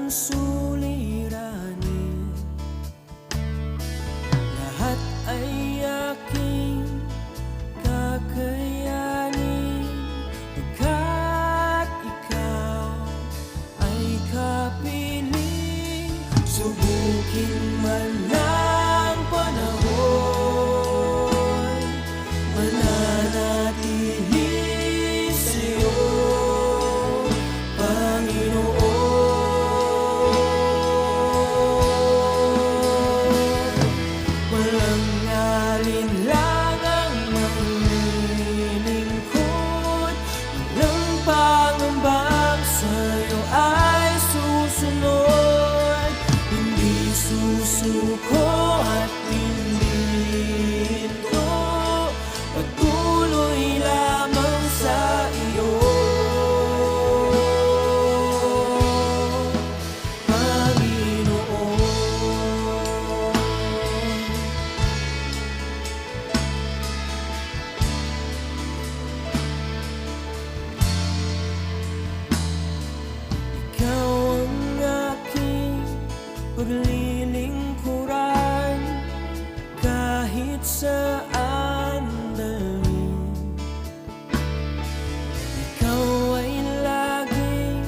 suliranin, lahat ay aking kakayanin, pagkat ikaw ay kapiling. Subukin man ng panahon, mananatili sa'yo, Panginoon. Walang alinlangang maglilingkod, walang pangambang sa'yo ay susunod. Hindi susuko at hindi ito, patuloy lamang sa iyo, Panginoon. Ikaw ang aking paglilingkuran, kahit saan dalhin. Ikaw ay lagi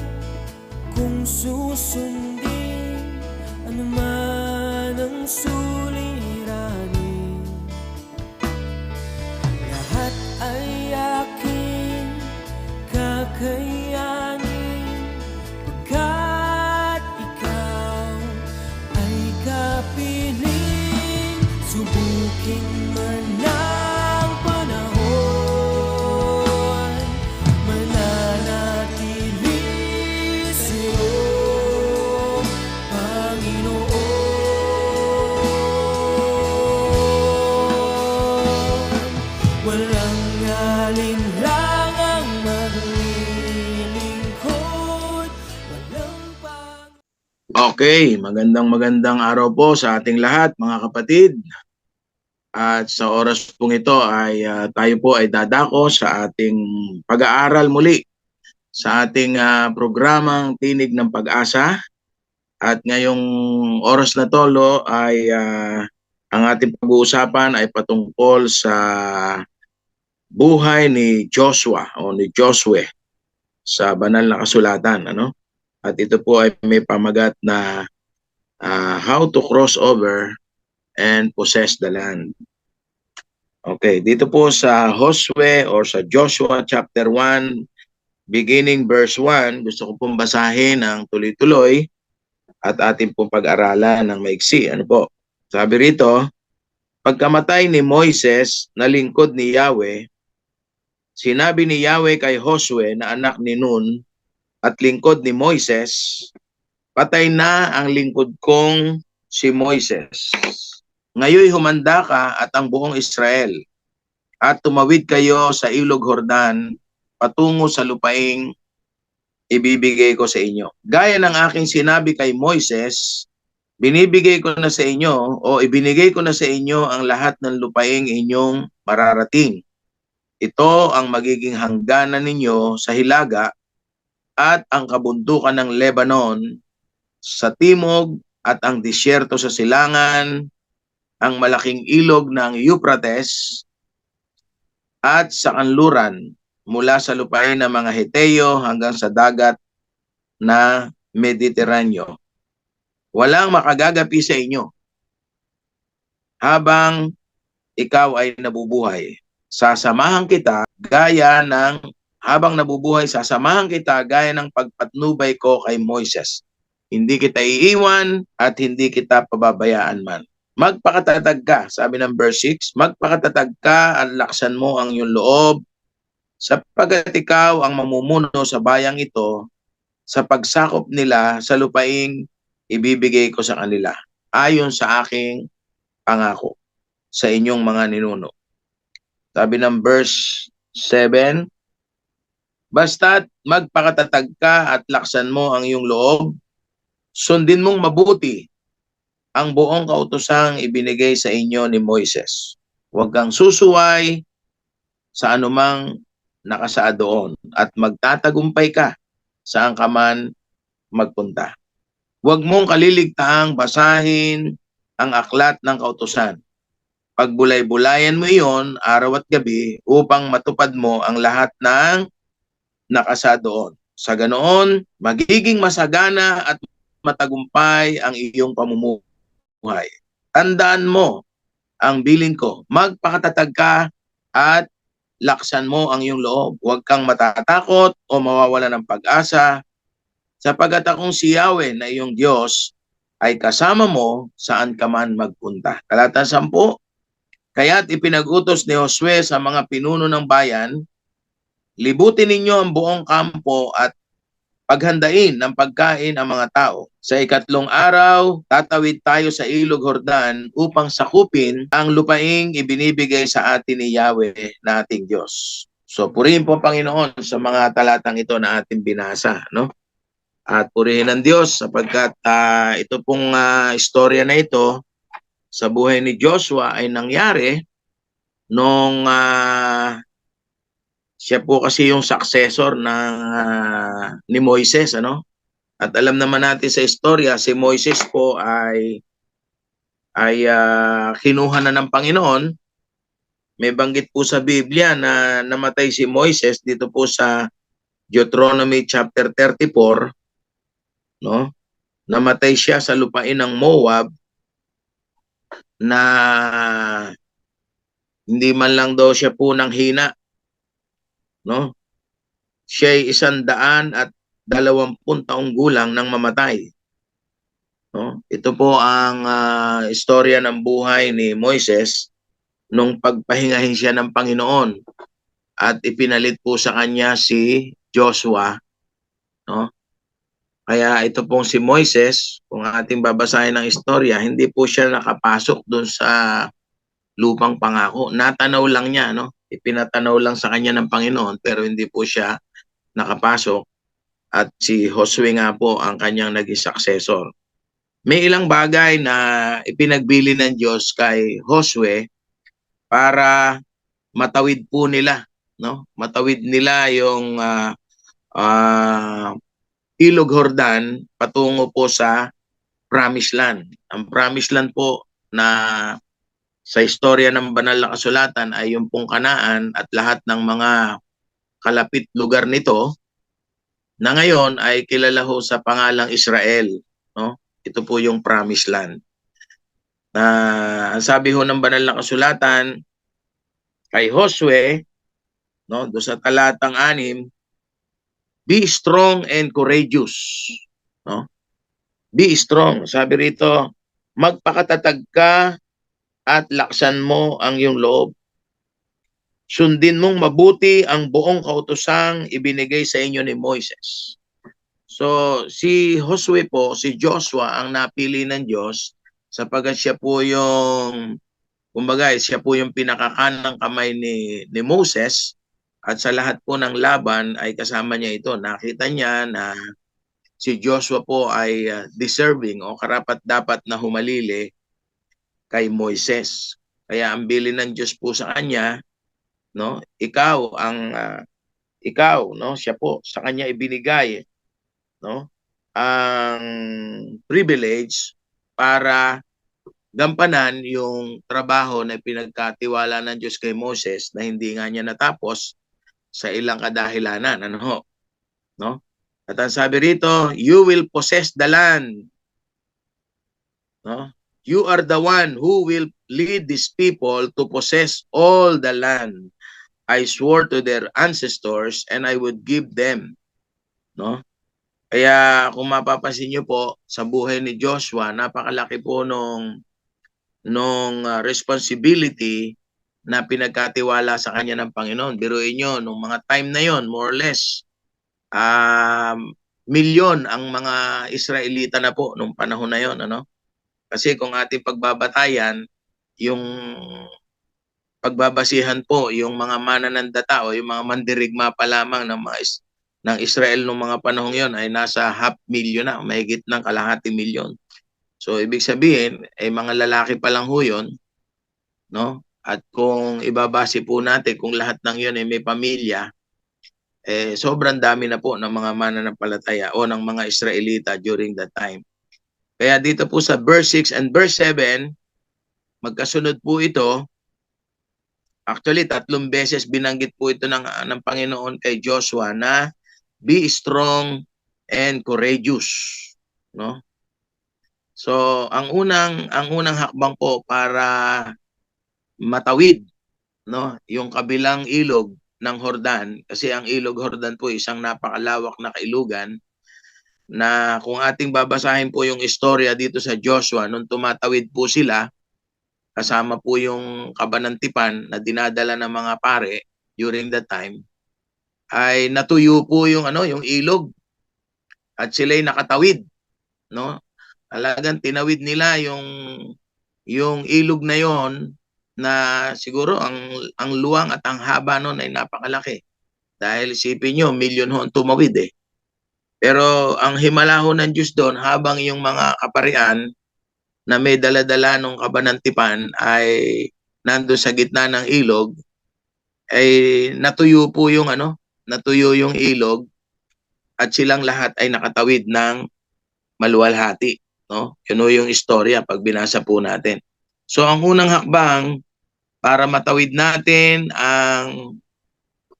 kung susundin, anuman ang suliranin, lahat ay aking kakayanin, pagkat ikaw ay kapiling. Subukin man ng panahon, mananatili sa'yo, Panginoon. Walang alinlangang maglilingkod, walang pang... Okay, magandang araw po sa ating lahat mga kapatid. At sa oras pong ito ay tayo po ay dadako sa ating pag-aaral muli sa ating programang Tinig ng Pag-asa. At ngayong oras na to ay ang ating pag-uusapan ay patungkol sa buhay ni Joshua o ni Josue sa banal na kasulatan, ano? At ito po ay may pamagat na how to cross over and possess the land. Okay, dito po sa Josue or sa Joshua chapter 1, beginning verse 1, gusto ko pong basahin ang tuloy-tuloy at ating pong pag-aralan ng maiksi. Ano po? Sabi rito, pagkamatay ni Moises na lingkod ni Yahweh, sinabi ni Yahweh kay Josue na anak ni Nun at lingkod ni Moises, patay na ang lingkod kong si Moises. Ngayoy humanda ka at ang buong Israel at tumawid kayo sa ilog Jordan patungo sa lupaing ibibigay ko sa inyo. Gaya ng aking sinabi kay Moises, binibigay ko na sa inyo o ibinigay ko na sa inyo ang lahat ng lupaing inyong mararating. Ito ang magiging hangganan ninyo sa hilaga at ang kabundukan ng Lebanon sa timog at ang disyerto sa silangan, ang malaking ilog ng Euphrates at sa kanluran mula sa lupain ng mga Heteo hanggang sa dagat na Mediteraneo. Walang makagagapi sa inyo habang ikaw ay nabubuhay. Sasamahan kita gaya ng habang nabubuhay, sasamahan kita gaya ng pagpatnubay ko kay Moises. Hindi kita iiwan at hindi kita pababayaan man. Magpakatatag ka, sabi ng verse 6, magpakatatag ka at laksan mo ang iyong loob, sapagkat ikaw ang mamumuno sa bayang ito sa pagsakop nila sa lupaing ibibigay ko sa kanila, ayon sa aking pangako sa inyong mga ninuno. Sabi ng verse 7, basta't magpakatatag ka at laksan mo ang iyong loob, sundin mong mabuti ang buong kautosang ibinigay sa inyo ni Moises. Huwag kang susuway sa anumang nakasaad doon at magtatagumpay ka saan ka man magpunta. Huwag mong kaliligtaang basahin ang aklat ng kautusan. Pagbulay-bulayan mo iyon araw at gabi upang matupad mo ang lahat ng nakasa doon. Sa ganoon, magiging masagana at matagumpay ang iyong pamumuhay. Tandaan mo ang bilin ko, magpakatatag ka at laksan mo ang iyong loob. Huwag kang matatakot o mawawala ng pag-asa, sapagkat akong si Yahweh na iyong Diyos ay kasama mo saan ka man magpunta. Talata 10, kaya't ipinag-utos ni Josue sa mga pinuno ng bayan, libutin ninyo ang buong kampo at paghandain ng pagkain ang mga tao. Sa ikatlong araw, tatawid tayo sa Ilog Jordan upang sakupin ang lupaing ibinibigay sa atin ni Yahweh na ating Diyos. So purihin po Panginoon sa mga talatang ito na ating binasa, no? At purihin ang Diyos sapagkat ito pong istorya na ito sa buhay ni Joshua ay nangyari nung siya po kasi yung successor ng ni Moises, ano? At alam naman natin sa istorya, si Moises po ay kinuha na ng Panginoon. May banggit po sa Biblia na namatay si Moises dito po sa Deuteronomy chapter 34, no? Namatay siya sa lupain ng Moab na hindi man lang daw siya po nang hina, no? Siya ay 120 taong gulang nang mamatay. No? Ito po ang istorya ng buhay ni Moises nung pagpahingahin siya ng Panginoon at ipinalit po sa kanya si Joshua. No? Kaya ito pong si Moises, kung ating babasahin ng istorya, hindi po siya nakapasok doon sa lupang pangako. Natanaw lang niya, no? Ipinatanaw lang sa kanya ng Panginoon pero hindi po siya nakapasok at si Josue nga po ang kanyang naging successor. May ilang bagay na ipinagbili ng Diyos kay Josue para matawid po nila, no? Matawid nila yung Ilog Jordan patungo po sa Promised Land. Ang Promised Land po na sa istorya ng banal na kasulatan ay yung pong Kanaan at lahat ng mga kalapit lugar nito na ngayon ay kilala ho sa pangalang Israel, no? Ito po yung Promised Land. Ang sabi ho ng banal na kasulatan kay Josue, no, do sa talatang 6, be strong and courageous, no? Be strong. Sabi rito, magpakatatag ka at laksan mo ang iyong loob. Sundin mong mabuti ang buong kautosang ibinigay sa inyo ni Moises. So, si Josue po, si Joshua ang napili ng Diyos sapagkat siya po yung, kumbaga, siya po yung pinakakanang kamay ni Moses at sa lahat po ng laban ay kasama niya ito. Nakita niya na si Joshua po ay deserving o karapat-dapat na humalili kay Moises. Kaya ang bilin ng Diyos po sa kanya, no? Ikaw, no? Siya po, sa kanya ibinigay, no? Ang privilege para gampanan yung trabaho na pinagkatiwala ng Diyos kay Moses na hindi nga niya natapos sa ilang kadahilanan, ano? No? At ang sabi rito, you will possess the land. No? You are the one who will lead these people to possess all the land I swore to their ancestors and I would give them. No? Kaya kung mapapansin niyo po sa buhay ni Joshua, napakalaki po nung responsibility na pinagkatiwala sa kanya ng Panginoon. Biruin niyo, nung mga time na yon, more or less, milyon ang mga Israelita na po nung panahon na yon, ano? Kasi kung ating pagbabatayan, yung pagbabasihan po, yung mga mananandata o yung mga mandirigma pa lamang ng Israel nung mga panahong yon ay nasa 500,000 na, mahigit ng 1,500,000. So ibig sabihin, mga lalaki pa lang ho yun, no? At kung ibabase po natin kung lahat ng yun ay may pamilya, sobrang dami na po ng mga mananampalataya o ng mga Israelita during that time. Kaya dito po sa verse 6 and verse 7, magkasunod po ito. Actually, 3 beses binanggit po ito ng Panginoon kay Joshua na be strong and courageous, no? So, ang unang hakbang po para matawid, no, yung kabilang ilog ng Jordan, kasi ang ilog Jordan po isang napakalawak na kailugan na kung ating babasahin po yung istorya dito sa Joshua nung tumatawid po sila kasama po yung kabanantipan na dinadala ng mga pare during that time, ay natuyo po yung yung ilog at sila'y nakatawid, no? Talagang tinawid nila yung ilog na yon na siguro ang luwang at ang haba noon ay napakalaki. Dahil isipin nyo, milyon ho ang tumawid eh. Pero ang himala ho ng Diyos doon, habang yung mga kaparian na may dala-dala nung kabanantipan ay nando sa gitna ng ilog, ay natuyo po yung natuyo yung ilog at silang lahat ay nakatawid ng maluwalhati, no? Yun yung istorya pag binasa po natin. So ang unang hakbang para matawid natin ang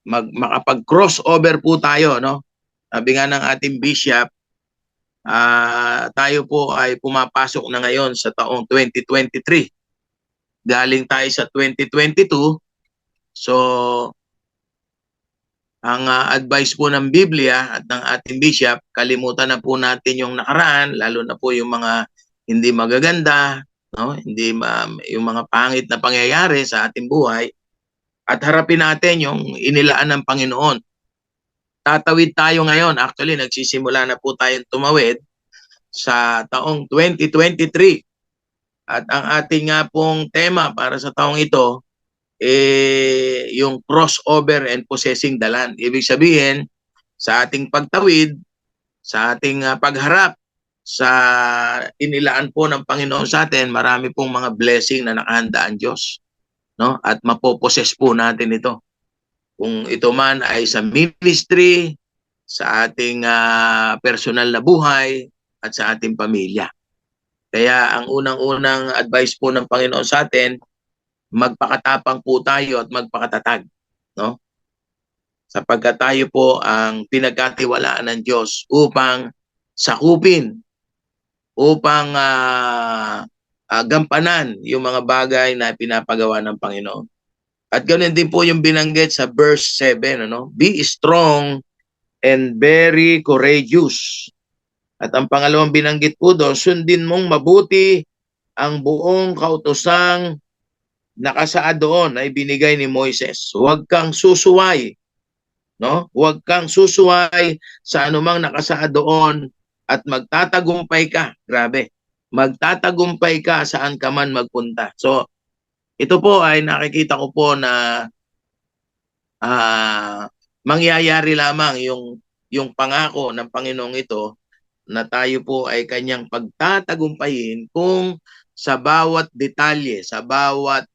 makapag-crossover po tayo, no? Sabi nga ng ating bishop, tayo po ay pumapasok na ngayon sa taong 2023. Galing tayo sa 2022. So, ang advice po ng Biblia at ng ating bishop, kalimutan na po natin yung nakaraan, lalo na po yung mga hindi magaganda, no? Yung mga pangit na pangyayari sa ating buhay, at harapin natin yung inilaan ng Panginoon. Tatawid tayo ngayon. Actually, nagsisimula na po tayong tumawid sa taong 2023. At ang ating nga pong tema para sa taong ito, yung crossover and possessing the land. Ibig sabihin, sa ating pagtawid, sa ating pagharap sa inilaan po ng Panginoon sa atin, marami pong mga blessing na nakahanda ang Diyos, no? At mapoposes po natin ito. Kung ito man ay sa ministry, sa ating personal na buhay, at sa ating pamilya. Kaya ang unang-unang advice po ng Panginoon sa atin, magpakatapang po tayo at magpakatatag, no? Sapagkat tayo po ang pinagkatiwalaan ng Diyos upang sakupin, upang gampanan yung mga bagay na pinapagawa ng Panginoon. At ganoon din po yung binanggit sa verse 7, Be strong and very courageous. At ang pangalawang binanggit po doon, sundin mong mabuti ang buong kautosang nakasaad doon ay binigay ni Moises. Huwag kang susuway, no? Huwag kang susuway sa anumang nakasaad doon at magtatagumpay ka. Grabe. Magtatagumpay ka saan ka man magpunta. So, ito po ay nakikita ko po na mangyayari lamang yung pangako ng Panginoong ito na tayo po ay kanyang pagtatagumpayin kung sa bawat detalye, sa bawat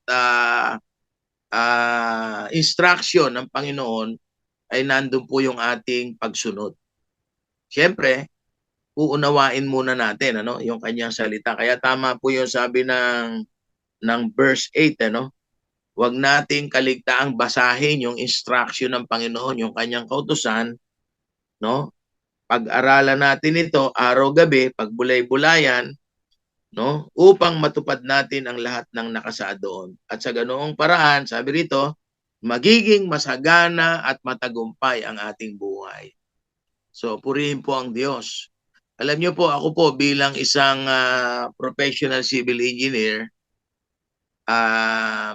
instruction ng Panginoon ay nandun po yung ating pagsunod. Siyempre, uunawain muna natin yung kanyang salita. Kaya tama po yung sabi ng verse 8, Huwag nating kaligtaang basahin yung instruction ng Panginoon, yung kanyang kautusan, no? Pag-aralan natin ito araw-gabi, pagbulay-bulayan, no? Upang matupad natin ang lahat ng nakasaad doon. At sa ganoong paraan, sabi rito, magiging masagana at matagumpay ang ating buhay. So, purihin po ang Diyos. Alam niyo po, ako po bilang isang professional civil engineer,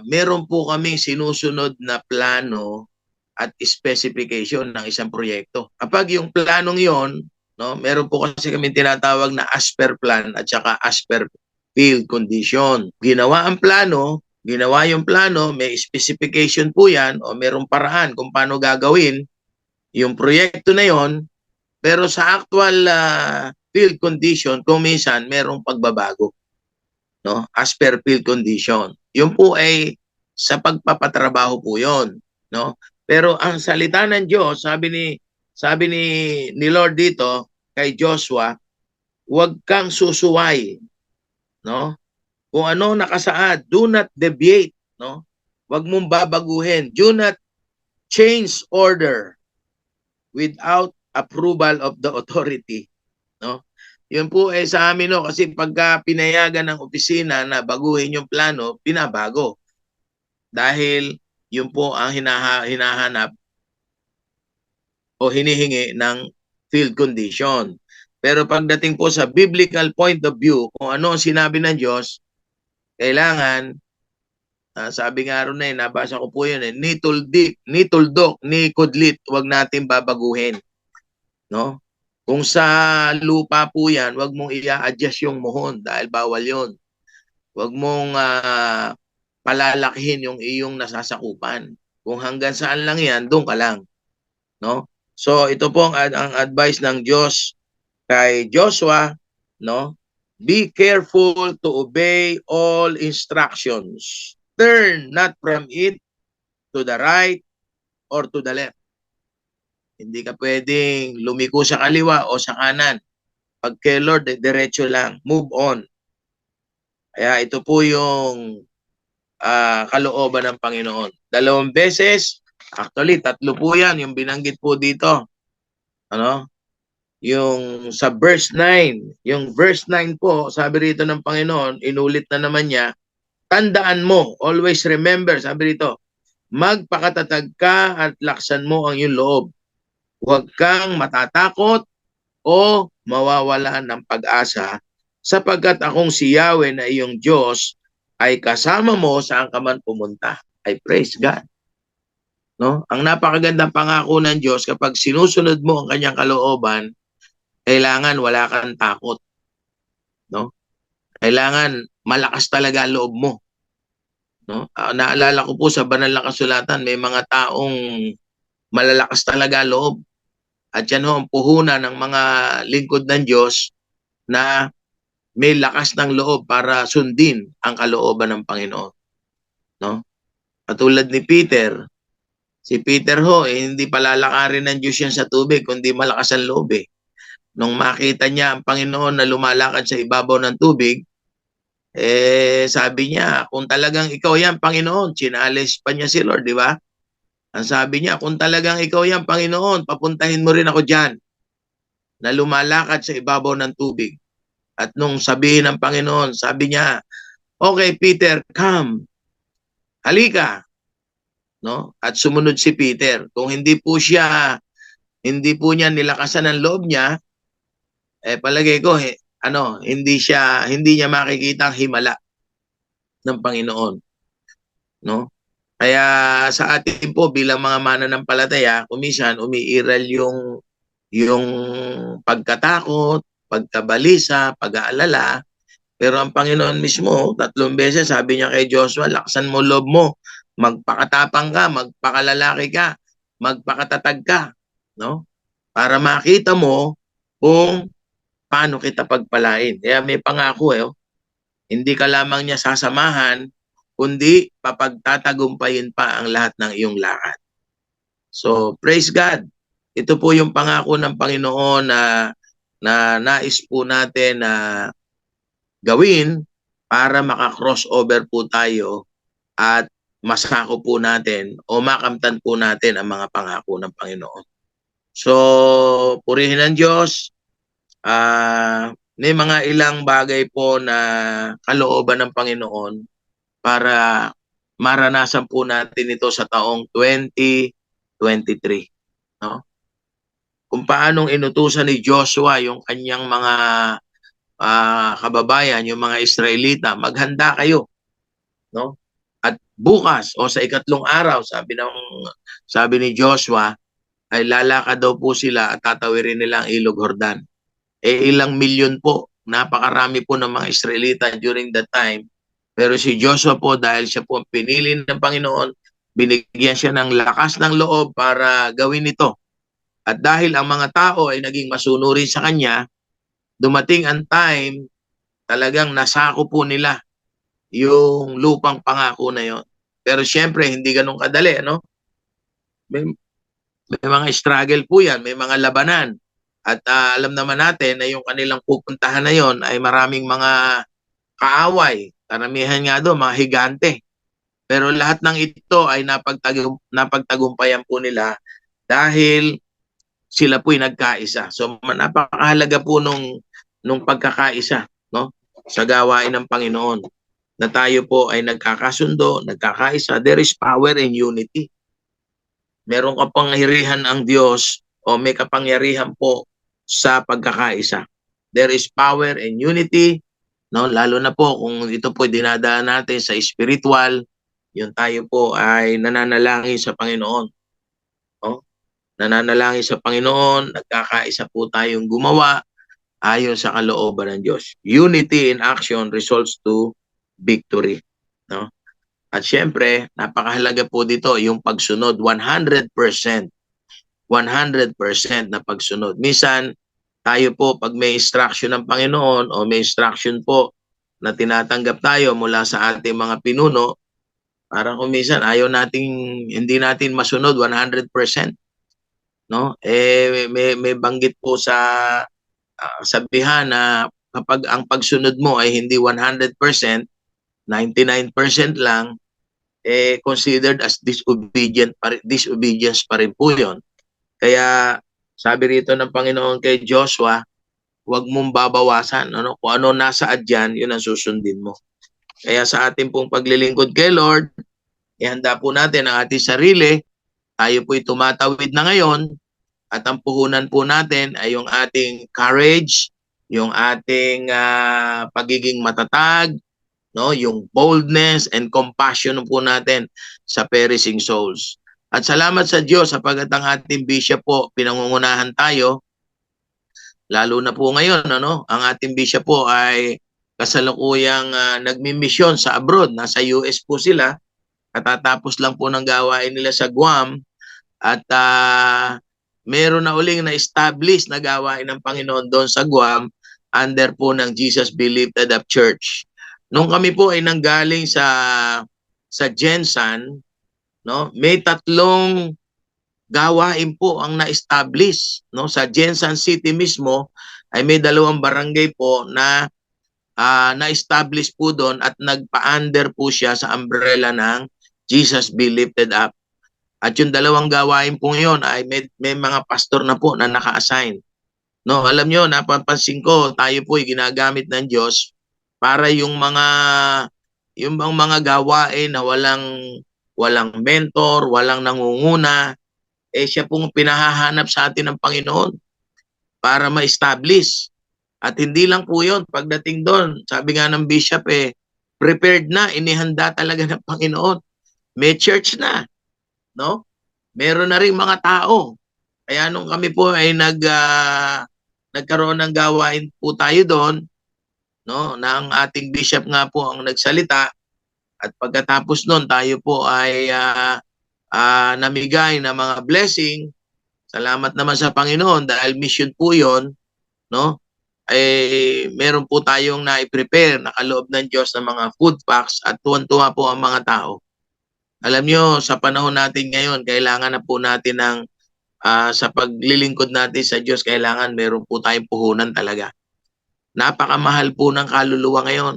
meron po kaming sinusunod na plano at specification ng isang proyekto. Kapag yung planong yon, meron po kasi kami tinatawag na as per plan at saka as per field condition. Ginawa ang plano, ginawa yung plano, may specification po yan o merong paraan kung paano gagawin yung proyekto na yon, pero sa actual field condition, kung minsan merong pagbabago, no? As per field condition. Yun po ay sa pagpapatrabaho po yon, no? Pero ang salita ng Diyos, sabi ni Lord dito kay Joshua, huwag kang susuway, no? Kung ano nakasaad, do not deviate, no? Huwag mong babaguhin. Do not change order without approval of the authority, no? Yun po ay sa amin, no, kasi pagka pinayagan ng opisina na baguhin yung plano, pinabago. Dahil yun po ang hinahanap o hinihingi ng field condition. Pero pagdating po sa biblical point of view, kung ano ang sinabi ng Diyos, kailangan, sabi nga ron nabasa ko po yun, ni tuldok, ni kudlit, huwag natin babaguhin. No? Kung sa lupa po yan, huwag mong i-adjust yung muhon dahil bawal yun. Huwag mong palalakihin yung iyong nasasakupan. Kung hanggang saan lang yan, doon ka lang. No? So ito po ang advice ng Diyos kay Joshua, no? Be careful to obey all instructions. Turn not from it to the right or to the left. Hindi ka pwedeng lumiko sa kaliwa o sa kanan. Pag kay Lord, diretso lang. Move on. Kaya ito po yung kalooban ng Panginoon. 2 beses, actually 3 po yan, yung binanggit po dito. Ano? Yung sa verse 9, yung verse 9 po, sabi rito ng Panginoon, inulit na naman niya, tandaan mo, always remember, sabi rito, magpakatatag ka at laksan mo ang iyong loob. Huwag kang matatakot o mawawalan ng pag-asa sapagkat akong si Yahweh na iyong Diyos ay kasama mo saan ka man pumunta. I praise God. No? Ang napakagandang pangako ng Diyos kapag sinusunod mo ang kanyang kalooban, kailangan wala kang takot. No? Kailangan malakas talaga ang loob mo. No? Naalala ko po sa banal na kasulatan, may mga taong malalakas talaga loob. At yan ho ang puhunan ng mga lingkod ng Diyos na may lakas ng loob para sundin ang kalooban ng Panginoon. No? Katulad ni Peter, si Peter ho, hindi palalakarin ng Diyos yan sa tubig, kundi malakas ang loob eh. Nung makita niya ang Panginoon na lumalakad sa ibabaw ng tubig, sabi niya, kung talagang ikaw yan, Panginoon, chinalis pa niya si Lord, di ba? Ang sabi niya, kung talagang ikaw yan, Panginoon, papuntahin mo rin ako dyan na lumalakad sa ibabaw ng tubig. At nung sabihin ng Panginoon, sabi niya, okay, Peter, come. Halika. No? At sumunod si Peter. Kung hindi po niya nilakasan ang loob niya, palagay ko, hindi niya makikita ang himala ng Panginoon. No? Kaya sa atin po bilang mga mananampalataya, kuminsan umiiral yung pagkatakot, pagkabalisa, pag-aalala. Pero ang Panginoon mismo, 3 beses sabi niya kay Joshua, laksan mo loob mo, magpakatapang ka, magpakalalaki ka, magpakatatag ka, no? Para makita mo kung paano kita pagpalain. Kaya may pangako hindi ka lamang niya sasamahan, kundi papagtatagumpayin pa ang lahat ng iyong lakad. So, praise God. Ito po yung pangako ng Panginoon na nais po natin na gawin para maka-crossover po tayo at masako po natin o makamtan po natin ang mga pangako ng Panginoon. So, purihin ng Diyos. May mga ilang bagay po na kalooban ng Panginoon para maranasan po natin ito sa taong 2023. No? Kung paanong inutusan ni Joshua yung kanyang mga kababayan, yung mga Israelita, maghanda kayo. No? At bukas o sa ikatlong araw, sabi ni Joshua, ay lalakad daw po sila at tatawirin nila ang Ilog Jordan. Ilang milyon po, napakarami po ng mga Israelita during that time. Pero si Joshua po, dahil siya po ang pinili ng Panginoon, binigyan siya ng lakas ng loob para gawin ito. At dahil ang mga tao ay naging masunurin sa kanya, dumating ang time, talagang nasako po nila yung lupang pangako na yon. Pero siyempre, hindi ganun kadali, no? May mga struggle po yan, may mga labanan. At alam naman natin na yung kanilang pupuntahan na yon ay maraming mga kaaway. Karamihan nga doon, mga higante. Pero lahat ng ito ay napagtagumpayan po nila dahil sila po'y nagkaisa. So napakahalaga po nung pagkakaisa, no? Sa gawain ng Panginoon na tayo po ay nagkakasundo, nagkakaisa. There is power in unity. Merong kapangyarihan ang Diyos o may kapangyarihan po sa pagkakaisa. There is power in unity, no? Lalo na po kung ito po dinadaan natin sa spiritual, yung tayo po ay nananalangin sa Panginoon. No? Nananalangin sa Panginoon, nagkakaisa po tayong gumawa ayon sa kalooban ng Diyos. Unity in action results to victory. No? At syempre, napakahalaga po dito yung pagsunod, 100%. 100% na pagsunod. Minsan, tayo po, pag may instruction ng Panginoon o may instruction po na tinatanggap tayo mula sa ating mga pinuno, parang kung minsan ayaw nating, hindi natin masunod 100%. No? May banggit po sa sabihan na kapag ang pagsunod mo ay hindi 100%, 99% lang, considered as disobedience pa rin po yun. Kaya sabi rito ng Panginoon kay Joshua, huwag mong babawasan. Ano? Kung ano nasa adyan, yun ang susundin mo. Kaya sa ating pong paglilingkod kay Lord, ihanda po natin ang ating sarili. Tayo po'y tumatawid na ngayon at ang puhunan po natin ay yung ating courage, yung ating pagiging matatag, no, yung boldness and compassion po natin sa perishing souls. At salamat sa Diyos sapagkat ang ating bishop po, pinangungunahan tayo, lalo na po ngayon, ano, ang ating bishop po ay kasalukuyang nagmimisyon sa abroad, nasa US po sila, katatapos lang po ng gawain nila sa Guam, at meron na uling na-establish na gawain ng Panginoon doon sa Guam, under po ng Jesus Be Lifted Up Church. Nung kami po ay nanggaling sa Jensan, no, may 3 gawain po ang na-establish, no, sa Jensan City mismo ay may 2 barangay po na na-establish po doon at nagpa-under po siya sa umbrella ng Jesus Be Lifted Up. At yung 2 gawain po ngayon ay may mga pastor na po na naka-assign. No, alam nyo, napapansin ko, tayo po ay ginagamit ng Diyos para yung mga gawain na walang mentor, walang nangunguna, siya pong pinahahanap sa atin ng Panginoon para ma-establish. At hindi lang po yun, pagdating doon, sabi nga ng bishop, prepared na, inihanda talaga ng Panginoon. May church na, no? Meron na rin mga tao. Kaya nung kami po ay nagkaroon ng gawain po tayo doon, no, na ang ating bishop nga po ang nagsalita, at pagkatapos noon tayo po ay namigay na mga blessing. Salamat naman sa Panginoon dahil mission po 'yon, no? Meron po tayong na-prepare na kaloob ng Diyos ng mga food packs at tuwan-tuwa po ang mga tao. Alam nyo, sa panahon natin ngayon, kailangan na po natin ng sa paglilingkod natin sa Diyos, kailangan meron po tayong puhunan talaga. Napakamahal po ng kaluluwa ngayon.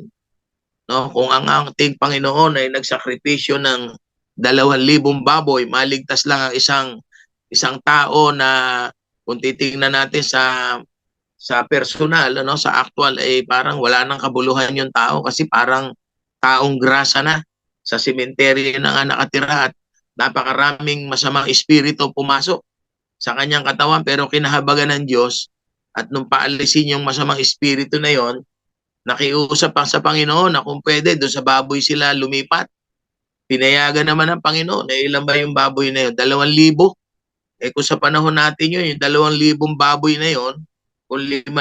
No? Kung ang ating Panginoon ay nagsakripisyo ng 2,000 baboy, maligtas lang ang isang tao na kung titingnan natin sa personal, ano, sa actual, parang wala nang kabuluhan yung tao kasi parang taong grasa na sa sementeryo na nga nakatira at napakaraming masamang espiritu pumasok sa kanyang katawan, pero kinahabagan ng Diyos at nung paalisin yung masamang espiritu na yon, nakiusap pa sa Panginoon na kung pwede doon sa baboy sila lumipat. Pinayagan naman ng Panginoon. Ilan ba yung baboy na yun? 2,000. Kung sa panahon natin yun, yung 2,000 baboy na yun, kung 5,000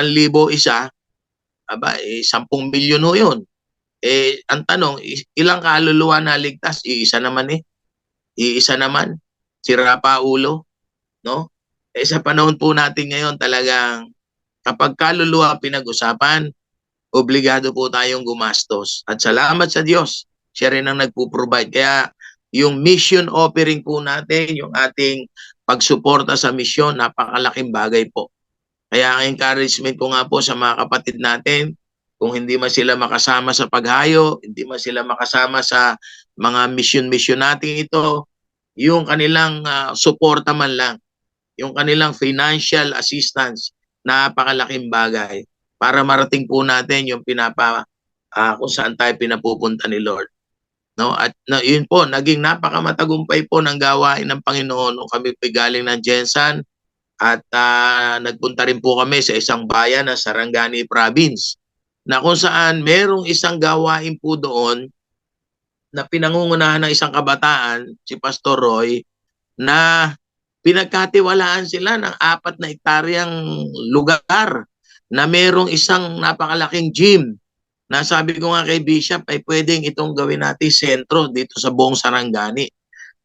isa, 10 milyon ho yun. Ang tanong, ilang kaluluwa na ligtas? Iisa naman Iisa naman. Sira pa ulo. No? Sa panahon po natin ngayon, talagang kapag kaluluwa pinag-usapan, obligado po tayong gumastos. At salamat sa Diyos, siya rin ang nagpo-provide. Kaya yung mission offering po natin, yung ating pagsuporta sa misyon, napakalaking bagay po. Kaya ang encouragement ko nga po sa mga kapatid natin, kung hindi man sila makasama sa paghayo, hindi man sila makasama sa mga mission-mission natin ito, yung kanilang suporta man lang, yung kanilang financial assistance, napakalaking bagay para marating po natin yung kung saan tayo pinapupunta ni Lord. No? At yun po, naging napakamatagumpay po ng gawain ng Panginoon nung kami po galing ng Jensan at nagpunta rin po kami sa isang bayan na Sarangani Province na kung saan merong isang gawain po doon na pinangungunahan ng isang kabataan, si Pastor Roy, na pinagkatiwalaan sila ng 4 na hektaryang lugar na merong isang napakalaking gym na sabi ko nga kay Bishop ay pwedeng itong gawin natin sentro dito sa buong Sarangani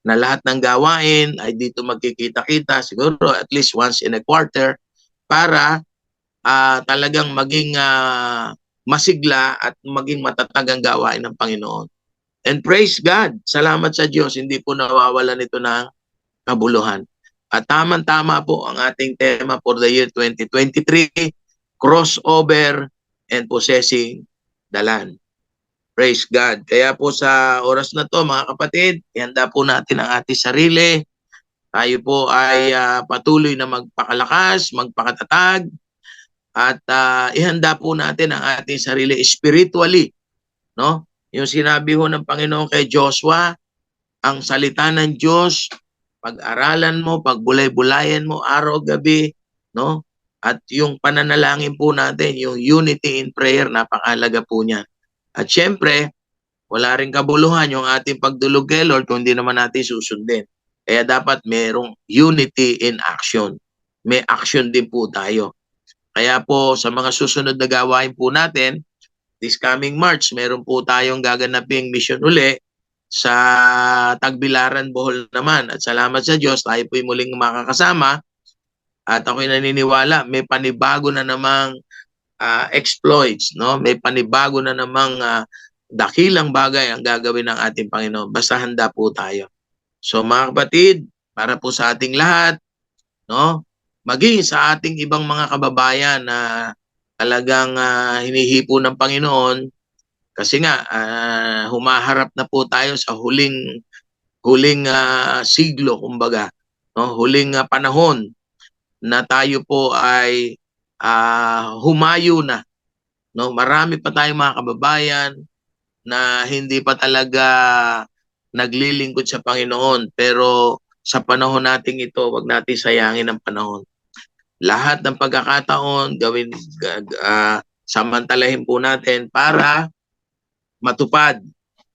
na lahat ng gawain ay dito magkikita-kita siguro at least once in a quarter para talagang maging masigla at maging matatag ang gawain ng Panginoon. And praise God, salamat sa Diyos, hindi po nawawalan ito ng kabuluhan. At tamang-tama po ang ating tema for the year 2023, crossover and possessing the land. Praise God. Kaya po sa oras na to mga kapatid, ihanda po natin ang ating sarili. Tayo po ay patuloy na magpakalakas, magpakatatag, at ihanda po natin ang ating sarili spiritually. No? Yung sinabi ho ng Panginoon kay Joshua, ang salita ng Diyos, pag-aralan mo, pagbulay-bulayan mo araw-gabi, no? At yung pananalangin po natin, yung unity in prayer, napakahalaga po niya. At syempre, wala rin kabuluhan yung ating pagdulog kay Lord kung hindi naman natin susundin. Kaya dapat merong unity in action. May action din po tayo. Kaya po sa mga susunod na gawain po natin, this coming March, meron po tayong gaganaping mission uli sa Tagbilaran, Bohol naman. At salamat sa Diyos, tayo po'y muling makakasama. At ako'y naniniwala, may panibago na namang exploits, no? May panibago na namang dakilang bagay ang gagawin ng ating Panginoon. Basta handa po tayo. So mga kapatid, para po sa ating lahat, no? Maging sa ating ibang mga kababayan na talagang hinihipo ng Panginoon kasi nga humaharap na po tayo sa huling siglo kumbaga, no? Huling panahon na tayo po ay humayo na, no? Marami pa tayong mga kababayan na hindi pa talaga naglilingkod sa Panginoon, pero sa panahon nating ito, wag natin sayangin ang panahon. Lahat ng pagkakataon gawin samantalahin po natin para matupad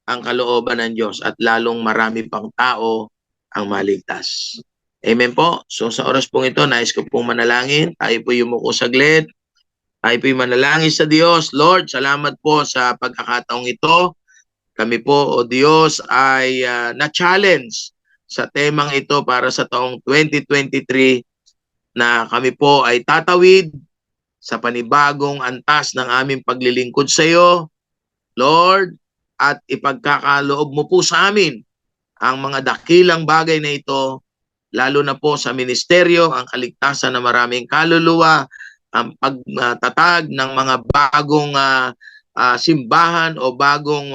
ang kalooban ng Diyos at lalong marami pang tao ang maligtas. Amen po. So sa oras pong ito, nais ko pong manalangin. Tayo po yumuko saglit. Tayo po manalangin sa Diyos. Lord, salamat po sa pagkakataong ito. Kami po, O Diyos, ay na-challenge sa temang ito para sa taong 2023 na kami po ay tatawid sa panibagong antas ng aming paglilingkod sa iyo, Lord, at ipagkakaloob mo po sa amin ang mga dakilang bagay na ito, lalo na po sa ministeryo, ang kaligtasan ng maraming kaluluwa, ang pagtatag ng mga bagong simbahan o bagong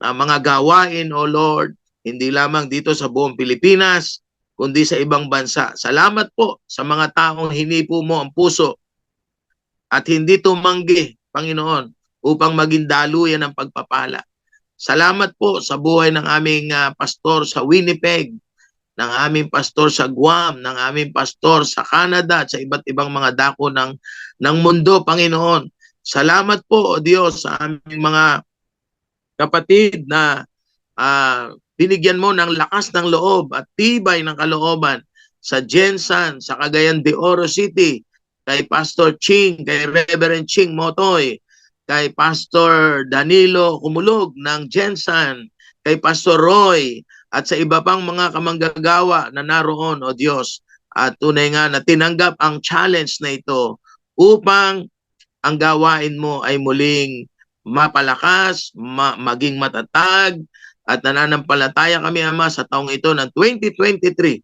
mga gawain, O Lord, hindi lamang dito sa buong Pilipinas, kundi sa ibang bansa. Salamat po sa mga taong hinipo mo ang puso at hindi tumanggi, Panginoon, upang maging daluyan ng pagpapala. Salamat po sa buhay ng aming pastor sa Winnipeg, ng aming pastor sa Guam, ng aming pastor sa Canada at sa iba't ibang mga dako ng mundo, Panginoon. Salamat po, O Diyos, sa aming mga kapatid na binigyan mo ng lakas ng loob at tibay ng kalooban sa Jensan, sa Cagayan de Oro City, kay Pastor Ching, kay Reverend Ching Motoy, kay Pastor Danilo Kumulog ng Jensan, kay Pastor Roy, at sa iba pang mga kamanggagawa na naroon, O Diyos. At tunay nga na tinanggap ang challenge na ito upang ang gawain mo ay muling mapalakas, maging matatag, at nananampalataya kami, Ama, sa taong ito ng 2023.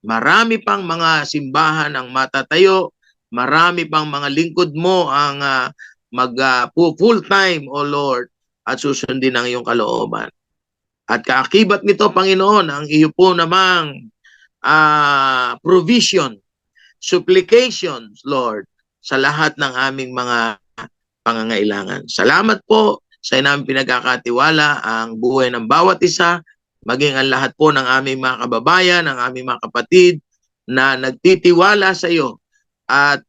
Marami pang mga simbahan ang matatayo, marami pang mga lingkod mo ang full-time, O Lord, at susundin ang iyong kalooban. At kaakibat nito, Panginoon, ang iyo po namang provision, supplications, Lord, sa lahat ng aming mga pangangailangan. Salamat po sa inaming pinagkakatiwala ang buhay ng bawat isa, maging ang lahat po ng aming mga kababayan, ang aming mga kapatid na nagtitiwala sa iyo at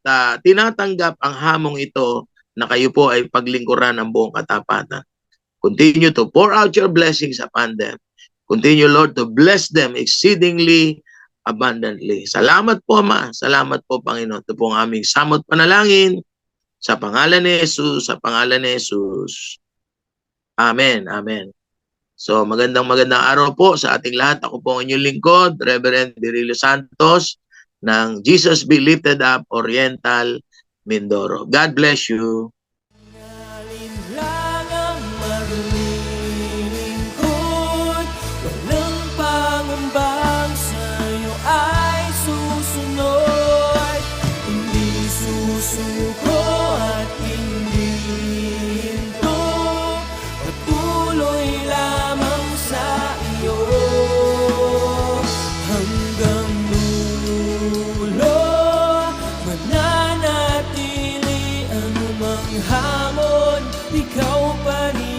tinatanggap ang hamong ito na kayo po ay paglingkuran ng buong katapatan. Continue to pour out your blessings upon them. Continue, Lord, to bless them exceedingly abundantly. Salamat po, Ama. Salamat po, Panginoon. Ito po ang aming samot panalangin sa pangalan ni Jesus, sa pangalan ni Jesus. Amen. Amen. So, magandang araw po sa ating lahat. Ako po ang inyong lingkod, Reverend Virilio Santos ng Jesus Be Lifted Up Oriental, Mindoro. God bless you. Alin lang ang marunilingkod, walang pangambang sa'yo ay susunod. Hindi susuko at hindi hinto, patuloy lamang sa iyo. Hanggang dulo, mananatili anumang hamon, ikaw pa rin.